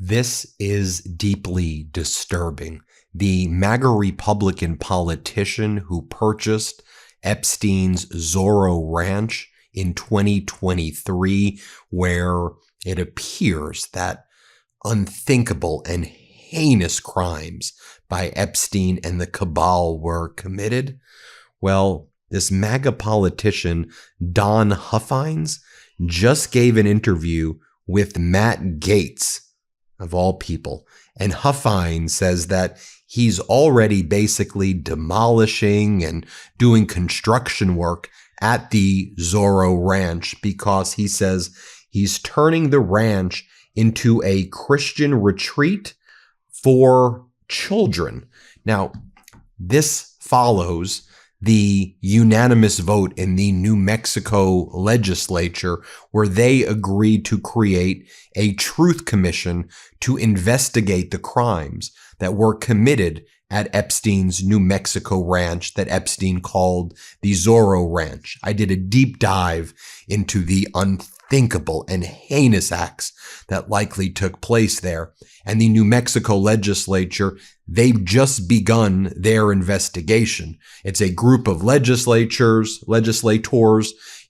This is deeply disturbing. The MAGA Republican politician who purchased Epstein's Zorro Ranch in 2023, where it appears that unthinkable and heinous crimes by Epstein and the cabal were committed. Well, this MAGA politician, Don Huffines, just gave an interview with Matt Gaetz, of all people. And Huffines says that he's already basically demolishing and doing construction work at the Zorro Ranch because he says he's turning the ranch into a Christian retreat for children. Now, this follows the unanimous vote in the New Mexico legislature where they agreed to create a truth commission to investigate the crimes that were committed at Epstein's New Mexico ranch that Epstein called the Zorro Ranch. I did a deep dive into the unthinkable and heinous acts that likely took place there. And the New Mexico legislature, they've just begun their investigation. It's a group of legislators.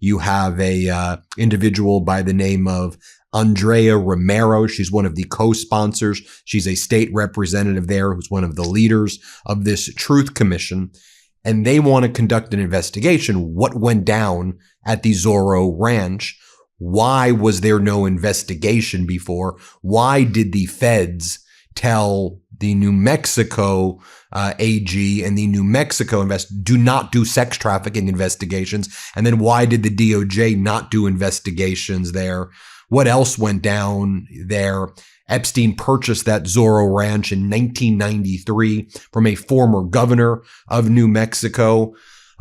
You have a individual by the name of Andrea Romero. She's one of the co-sponsors. She's a state representative there who's one of the leaders of this Truth Commission. And they want to conduct an investigation. What went down at the Zorro Ranch? Why was there no investigation before? Why did the feds tell the New Mexico AG and the New Mexico do not do sex trafficking investigations? And then why did the DOJ not do investigations there? What else went down there? Epstein purchased that Zorro Ranch in 1993 from a former governor of New Mexico.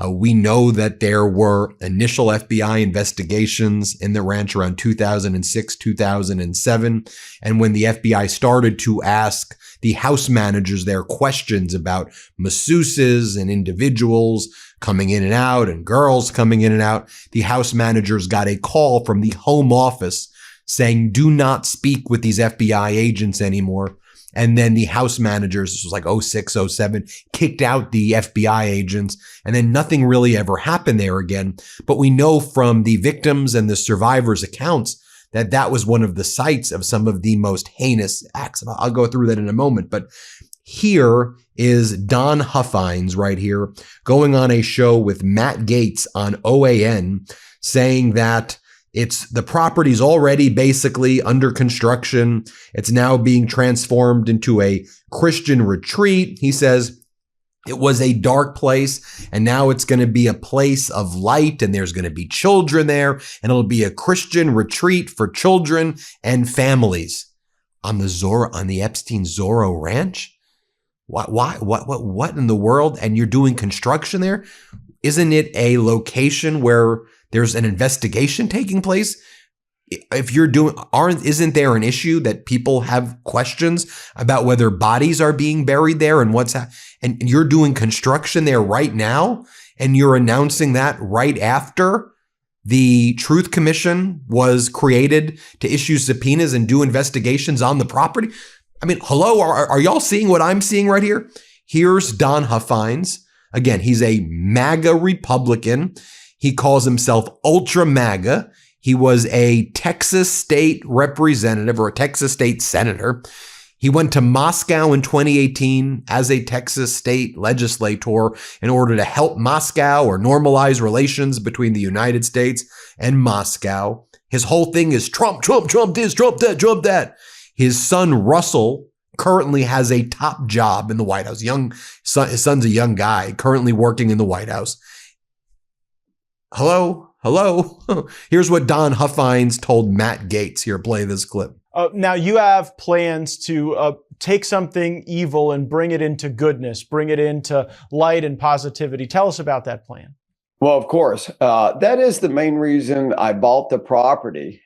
We know that there were initial FBI investigations in the ranch around 2006, 2007. And when the FBI started to ask the house managers their questions about masseuses and individuals coming in and out and girls coming in and out, the house managers got a call from the Home Office saying, do not speak with these FBI agents anymore. And then the house managers, this was like 06, 07, kicked out the FBI agents. And then nothing really ever happened there again. But we know from the victims and the survivors' accounts that that was one of the sites of some of the most heinous acts. I'll go through that in a moment. But here is Don Huffines right here going on a show with Matt Gaetz on OAN saying that the property's already basically under construction. It's now being transformed into a Christian retreat. He says it was a dark place and now it's going to be a place of light and there's going to be children there and it'll be a Christian retreat for children and families on the Epstein Zorro Ranch. What in the world? And you're doing construction there? Isn't it a location where there's an investigation taking place? If you're isn't there an issue that people have questions about whether bodies are being buried there and and you're doing construction there right now and you're announcing that right after the Truth Commission was created to issue subpoenas and do investigations on the property? I mean, hello, are y'all seeing what I'm seeing right here? Here's Don Huffines. Again, he's a MAGA Republican. He calls himself Ultra MAGA. He was a Texas state representative or a Texas state senator. He went to Moscow in 2018 as a Texas state legislator in order to help Moscow or normalize relations between the United States and Moscow. His whole thing is Trump this, Trump that, Trump that. His son, Russell, currently has a top job in the White House. His son's a young guy currently working in the White House. Hello. Here's what Don Huffines told Matt Gaetz. Here, play this clip. Now you have plans to take something evil and bring it into goodness, bring it into light and positivity. Tell us about that plan. Well, of course, that is the main reason I bought the property.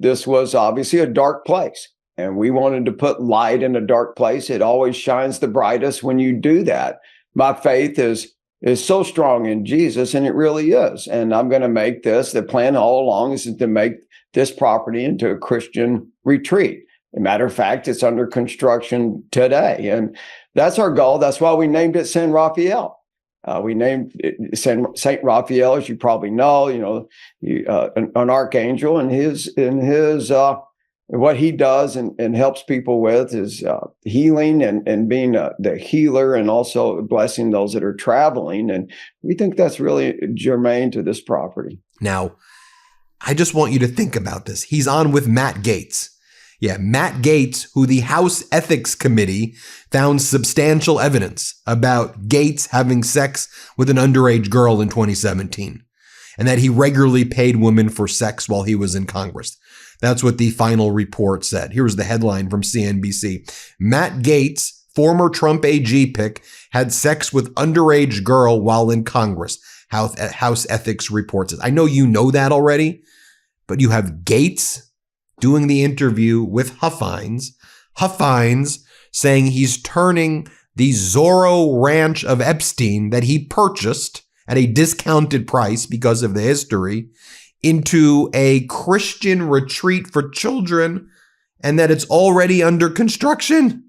This was obviously a dark place, and we wanted to put light in a dark place. It always shines the brightest when you do that. My faith is so strong in Jesus, and it really is. And I'm going to make the plan all along is to make this property into a Christian retreat. As a matter of fact, it's under construction today. And that's our goal. That's why we named it San Rafael. We named it Saint Raphael, as you probably know, an archangel, and his what he does and helps people with is healing and being the healer, and also blessing those that are traveling. And we think that's really germane to this property. Now, I just want you to think about this. He's on with Matt Gaetz. Yeah, Matt Gaetz, who the House Ethics Committee found substantial evidence about Gaetz having sex with an underage girl in 2017, and that he regularly paid women for sex while he was in Congress. That's what the final report said. Here's the headline from CNBC. Matt Gaetz, former Trump AG pick, had sex with underage girl while in Congress, House Ethics reports it. I know you know that already, but you have Gaetz doing the interview with Huffines saying he's turning the Zorro Ranch of Epstein that he purchased at a discounted price because of the history into a Christian retreat for children, and that it's already under construction.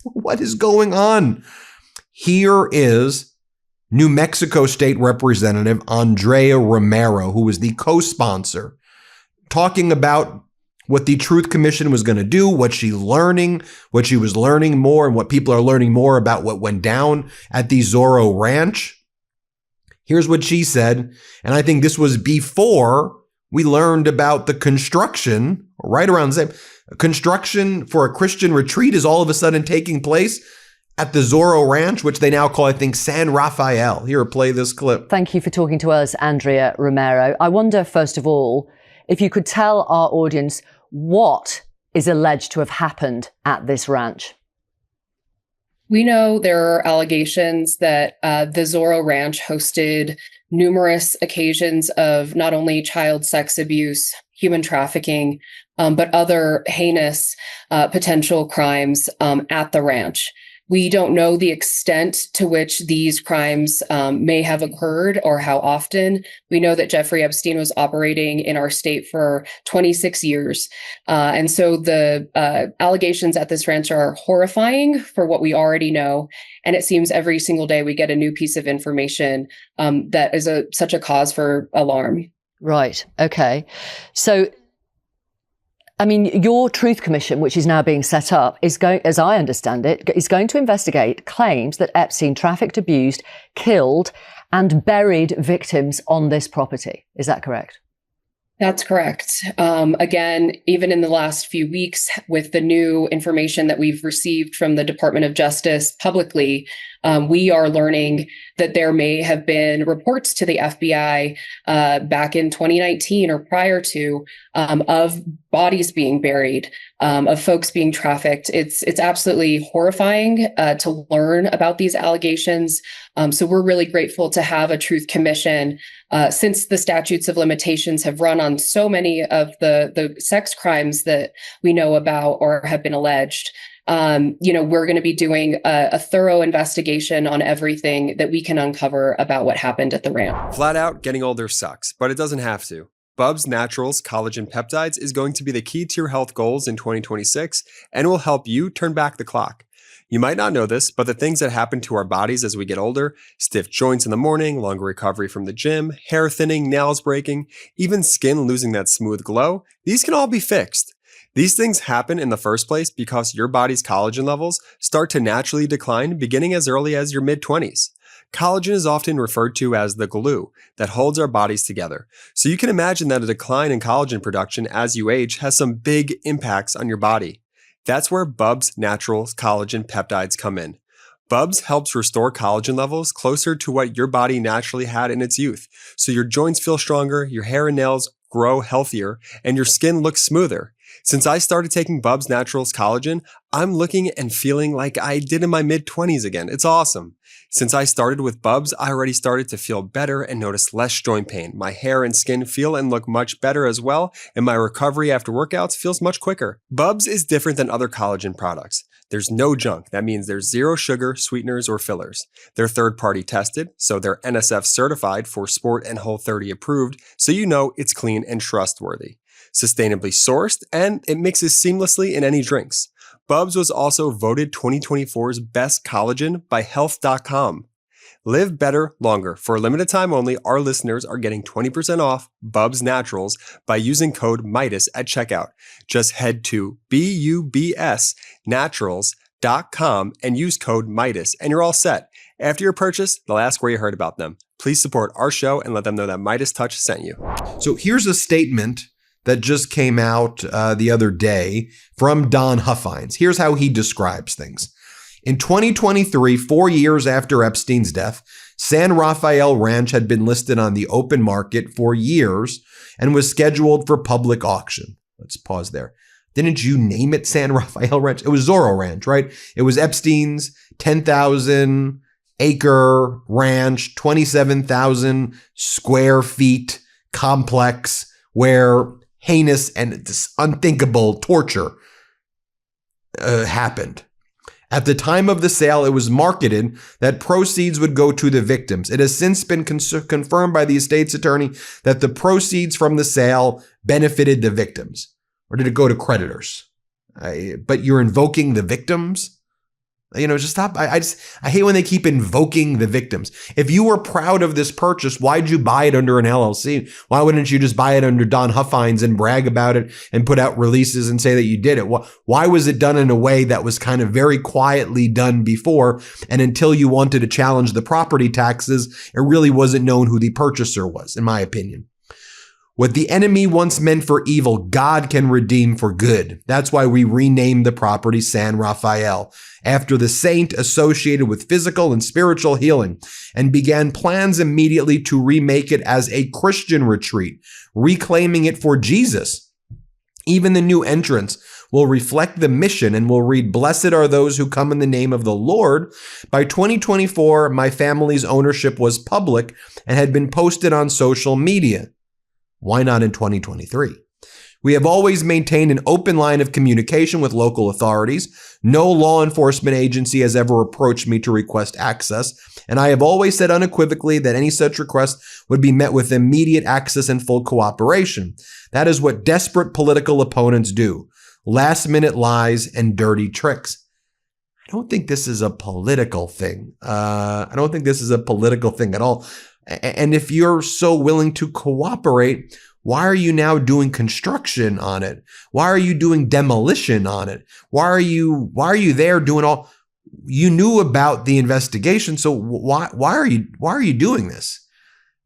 What is going on? Here is New Mexico State Representative Andrea Romero, who was the co-sponsor, talking about what the Truth Commission was going to do, what she was learning more, and what people are learning more about what went down at the Zorro Ranch. Here's what she said, and I think this was before we learned about the construction, right around the same. Construction for a Christian retreat is all of a sudden taking place at the Zorro Ranch, which they now call, I think, San Rafael. Here, play this clip. Thank you for talking to us, Andrea Romero. I wonder, first of all, if you could tell our audience what is alleged to have happened at this ranch. We know there are allegations that the Zorro Ranch hosted numerous occasions of not only child sex abuse, human trafficking, but other heinous potential crimes at the ranch. We don't know the extent to which these crimes may have occurred or how often. We know that Jeffrey Epstein was operating in our state for 26 years. And so the allegations at this ranch are horrifying for what we already know. And it seems every single day we get a new piece of information that is such a cause for alarm. Right. Okay. So, I mean, your Truth Commission, which is now being set up, is going, as I understand it, is going to investigate claims that Epstein trafficked, abused, killed, and buried victims on this property. Is that correct? That's correct. Again, even in the last few weeks, with the new information that we've received from the Department of Justice publicly, we are learning that there may have been reports to the FBI back in 2019 or prior to of bodies being buried, of folks being trafficked. It's absolutely horrifying to learn about these allegations. So we're really grateful to have a Truth Commission since the statutes of limitations have run on so many of the sex crimes that we know about or have been alleged. We're going to be doing a thorough investigation on everything that we can uncover about what happened at the ranch. Flat out, getting older sucks, but it doesn't have to. Bubs Naturals Collagen Peptides is going to be the key to your health goals in 2026 and will help you turn back the clock. You might not know this, but the things that happen to our bodies as we get older, stiff joints in the morning, longer recovery from the gym, hair thinning, nails breaking, even skin losing that smooth glow, these can all be fixed. These things happen in the first place because your body's collagen levels start to naturally decline beginning as early as your mid-20s. Collagen is often referred to as the glue that holds our bodies together. So you can imagine that a decline in collagen production as you age has some big impacts on your body. That's where Bubs Naturals Collagen Peptides come in. Bubs helps restore collagen levels closer to what your body naturally had in its youth. So your joints feel stronger, your hair and nails grow healthier, and your skin looks smoother. Since I started taking Bubs Naturals Collagen, I'm looking and feeling like I did in my mid-20s again. It's awesome. Since I started with Bubs, I already started to feel better and notice less joint pain. My hair and skin feel and look much better as well, and my recovery after workouts feels much quicker. Bubs is different than other collagen products. There's no junk. That means there's zero sugar, sweeteners, or fillers. They're third-party tested, so they're NSF certified for Sport and Whole30 approved, so you know it's clean and trustworthy. sustainably sourced, and it mixes seamlessly in any drinks. Bubs was also voted 2024's best collagen by Health.com. Live better longer. For a limited time only, our listeners are getting 20% off Bubs Naturals by using code Meidas at checkout. Just head to BUBSnaturals.com and use code Meidas, and you're all set. After your purchase, they'll ask where you heard about them. Please support our show and let them know that MeidasTouch sent you. So here's a statement that just came out the other day from Don Huffines. Here's how he describes things. In 2023, 4 years after Epstein's death, San Rafael Ranch had been listed on the open market for years and was scheduled for public auction. Let's pause there. Didn't you name it San Rafael Ranch? It was Zorro Ranch, right? It was Epstein's 10,000 acre ranch, 27,000 square feet complex where heinous and unthinkable torture happened. At the time of the sale, it was marketed that proceeds would go to the victims. It has since been confirmed by the estate's attorney that the proceeds from the sale benefited the victims. Or did it go to creditors? But you're invoking the victims? Just stop. I hate when they keep invoking the victims. If you were proud of this purchase, why'd you buy it under an LLC? Why wouldn't you just buy it under Don Huffines and brag about it and put out releases and say that you did it? Why was it done in a way that was kind of very quietly done before? And until you wanted to challenge the property taxes, it really wasn't known who the purchaser was, in my opinion. What the enemy once meant for evil, God can redeem for good. That's why we renamed the property San Rafael, after the saint associated with physical and spiritual healing, and began plans immediately to remake it as a Christian retreat, reclaiming it for Jesus. Even the new entrance will reflect the mission and will read, "Blessed are those who come in the name of the Lord." By 2024, my family's ownership was public and had been posted on social media. Why not in 2023? We have always maintained an open line of communication with local authorities. No law enforcement agency has ever approached me to request access, and I have always said unequivocally that any such request would be met with immediate access and full cooperation. That is what desperate political opponents do. Last-minute lies and dirty tricks. I don't think this is a political thing. I don't think this is a political thing at all. And if you're so willing to cooperate, why are you now doing construction on it? Why are you doing demolition on it? Why are you there doing all? You knew about the investigation, so why are you doing this?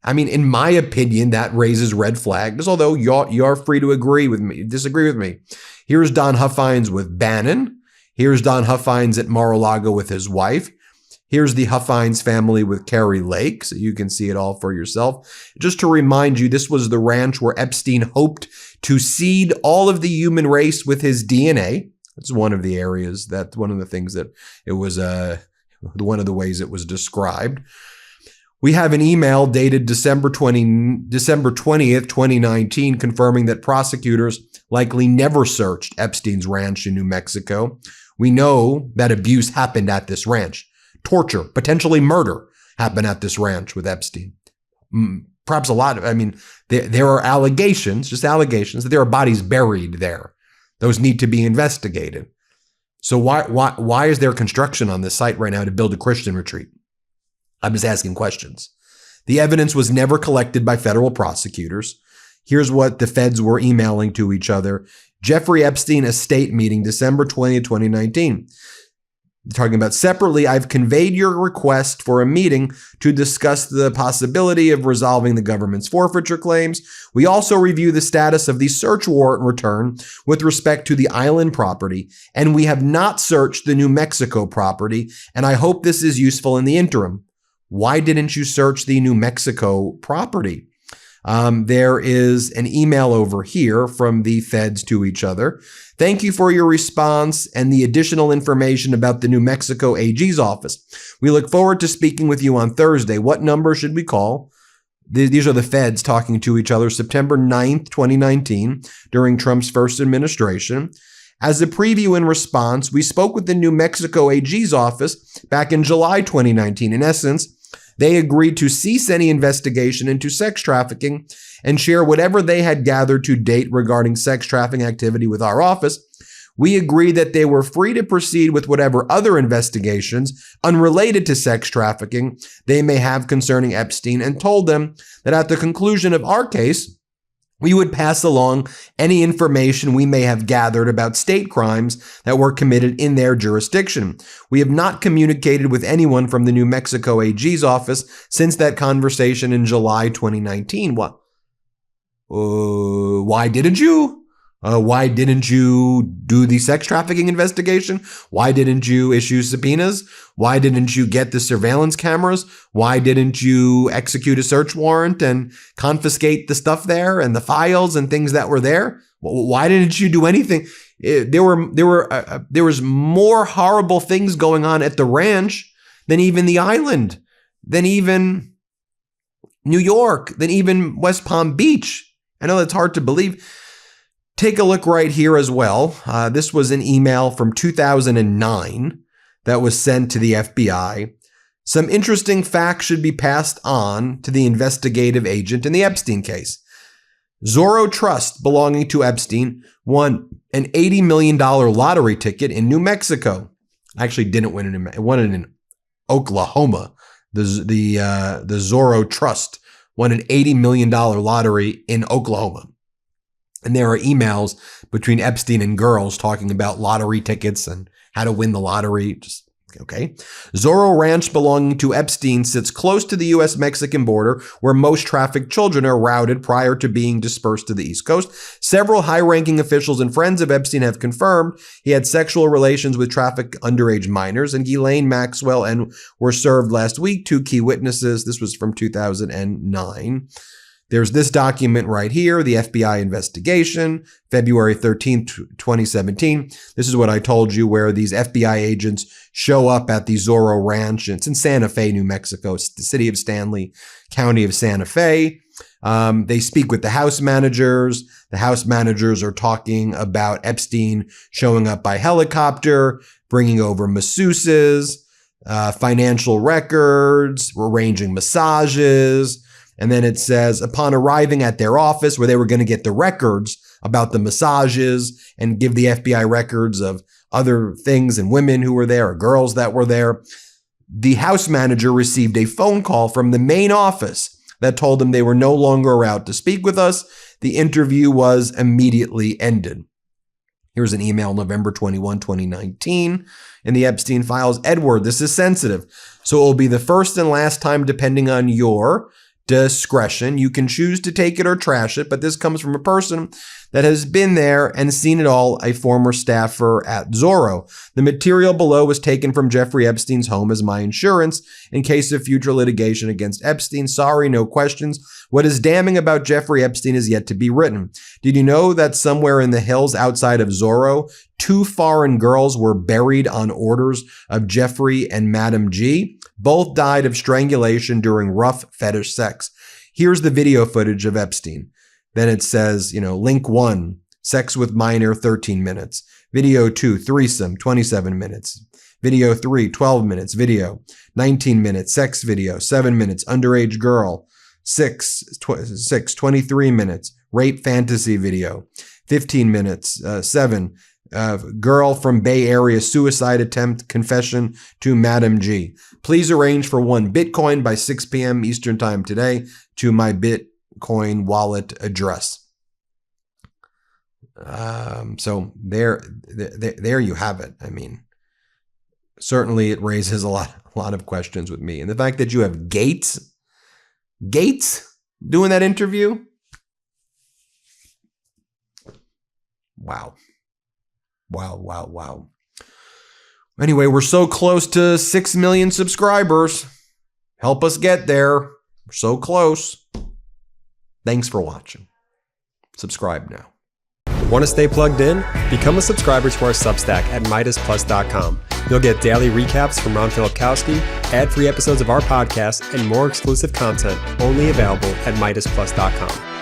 I mean, in my opinion, that raises red flags, although you're free to disagree with me. Here's Don Huffines with Bannon. Here's Don Huffines at Mar-a-Lago with his wife. Here's the Huffines family with Carrie Lake, so you can see it all for yourself. Just to remind you, this was the ranch where Epstein hoped to seed all of the human race with his DNA. That's one of the areas, that's one of the things that it was, one of the ways it was described. We have an email dated December 20th, 2019, confirming that prosecutors likely never searched Epstein's ranch in New Mexico. We know that abuse happened at this ranch. Torture, potentially murder, happened at this ranch with Epstein. Perhaps there are allegations, just allegations, that there are bodies buried there. Those need to be investigated. So why is there construction on this site right now to build a Christian retreat? I'm just asking questions. The evidence was never collected by federal prosecutors. Here's what the feds were emailing to each other. Jeffrey Epstein estate meeting, December 20th, 2019. Talking about separately, I've conveyed your request for a meeting to discuss the possibility of resolving the government's forfeiture claims. We also review the status of the search warrant return with respect to the island property, and we have not searched the New Mexico property, and I hope this is useful in the interim. Why didn't you search the New Mexico property? There is an email over here from the feds to each other. Thank you for your response and the additional information about the New Mexico AG's office. We look forward to speaking with you on Thursday. What number should we call? These are the feds talking to each other, September 9th, 2019, during Trump's first administration. As a preview and response, we spoke with the New Mexico AG's office back in July 2019. In essence, They agreed to cease any investigation into sex trafficking and share whatever they had gathered to date regarding sex trafficking activity with our office. We agreed that they were free to proceed with whatever other investigations unrelated to sex trafficking they may have concerning Epstein, and told them that at the conclusion of our case, we would pass along any information we may have gathered about state crimes that were committed in their jurisdiction. We have not communicated with anyone from the New Mexico AG's office since that conversation in July 2019. What? Why didn't you? Why didn't you do the sex trafficking investigation? Why didn't you issue subpoenas? Why didn't you get the surveillance cameras? Why didn't you execute a search warrant and confiscate the stuff there and the files and things that were there? Why didn't you do anything? There was more horrible things going on at the ranch than even the island, than even New York, than even West Palm Beach. I know that's hard to believe. Take a look right here as well. This was an email from 2009 that was sent to the FBI. Some interesting facts should be passed on to the investigative agent in the Epstein case. Zorro Trust, belonging to Epstein, won an $80 million lottery ticket in New Mexico. Actually, didn't win it. It won it in Oklahoma. The Zorro Trust won an $80 million lottery in Oklahoma. And there are emails between Epstein and girls talking about lottery tickets and how to win the lottery. Just okay. Zorro Ranch, belonging to Epstein, sits close to the U.S.-Mexican border, where most trafficked children are routed prior to being dispersed to the East Coast. Several high-ranking officials and friends of Epstein have confirmed he had sexual relations with trafficked underage minors, and Ghislaine Maxwell and were served last week. 2 key witnesses. This was from 2009. There's this document right here, the FBI investigation, February 13th, 2017. This is what I told you, where these FBI agents show up at the Zorro Ranch. It's in Santa Fe, New Mexico. It's the city of Stanley, county of Santa Fe. They speak with the house managers. The house managers are talking about Epstein showing up by helicopter, bringing over masseuses, financial records, arranging massages. And then it says, upon arriving at their office where they were going to get the records about the massages and give the FBI records of other things and women who were there or girls that were there, the house manager received a phone call from the main office that told them they were no longer allowed to speak with us. The interview was immediately ended. Here's an email, November 21, 2019, in the Epstein files. Edward, this is sensitive, so it will be the first and last time, depending on your discretion. You can choose to take it or trash it, but this comes from a person that has been there and seen it all, a former staffer at Zorro. The material below was taken from Jeffrey Epstein's home as my insurance in case of future litigation against Epstein. Sorry, no questions. What is damning about Jeffrey Epstein is yet to be written. Did you know that somewhere in the hills outside of Zorro, 2 foreign girls were buried on orders of Jeffrey and Madam G? Both died of strangulation during rough fetish sex. Here's the video footage of Epstein. Then it says, link 1, sex with minor, 13 minutes. Video 2, threesome, 27 minutes. Video 3, 12 minutes. Video 19 minutes. Sex video, 7 minutes. Underage girl, 23 minutes. Rape fantasy video, 15 minutes. 7. Girl from Bay Area suicide attempt confession to Madam G. Please arrange for 1 Bitcoin by 6 p.m. Eastern time today to my Bitcoin wallet address. So there you have it. I mean, certainly it raises a lot of questions with me. And the fact that you have Gaetz doing that interview. Wow. Wow. Anyway, we're so close to 6 million subscribers. Help us get there. We're so close. Thanks for watching. Subscribe now. Want to stay plugged in? Become a subscriber to our Substack at MeidasPlus.com. You'll get daily recaps from Ron Filipkowski, ad-free episodes of our podcast, and more exclusive content only available at MeidasPlus.com.